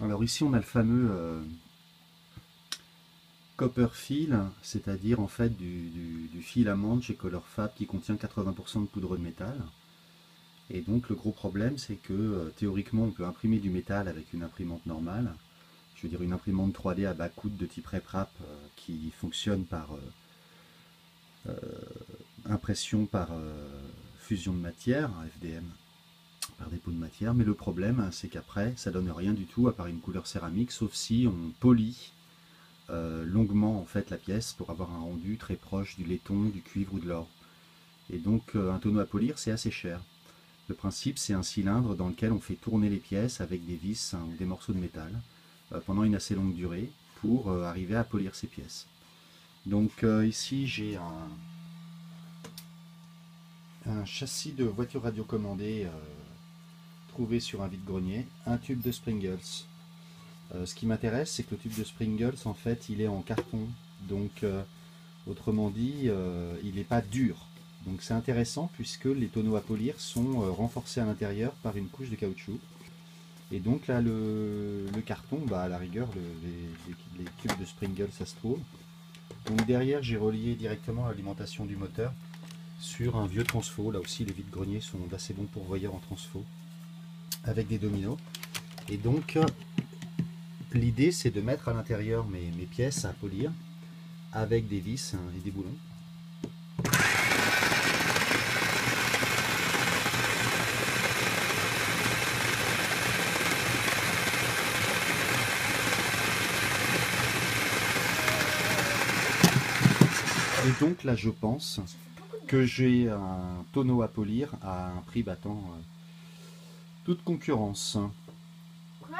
Alors ici on a le fameux copper fill, c'est-à-dire en fait du fil amande chez Color Fab qui contient 80% de poudre de métal. Et donc le gros problème c'est que théoriquement on peut imprimer du métal avec une imprimante normale. Je veux dire une imprimante 3D à bas coût de type RepRap qui fonctionne par impression par fusion de matière, FDM, par dépôt de matière. Mais le problème c'est qu'après ça donne rien du tout à part une couleur céramique, sauf si on polit longuement en fait la pièce pour avoir un rendu très proche du laiton, du cuivre ou de l'or. Et donc un tonneau à polir c'est assez cher. Le principe c'est un cylindre dans lequel on fait tourner les pièces avec des vis ou des morceaux de métal pendant une assez longue durée pour arriver à polir ces pièces. Donc ici j'ai un châssis de voiture radiocommandée trouvé sur un vide-grenier, un tube de Springles. Ce qui m'intéresse c'est que le tube de Springles en fait il est en carton, donc autrement dit, il n'est pas dur. Donc c'est intéressant puisque les tonneaux à polir sont renforcés à l'intérieur par une couche de caoutchouc. Et donc là, le carton, bah, à la rigueur, les tubes de Springles, ça se trouve. Donc derrière, j'ai relié directement l'alimentation du moteur sur un vieux transfo. Là aussi, les vides-greniers sont d'assez bons pourvoyeurs en transfo, avec des dominos. Et donc, l'idée, c'est de mettre à l'intérieur mes pièces à polir avec des vis et des boulons. Et donc là, je pense que j'ai un tonneau à polir à un prix battant toute concurrence. Quoi?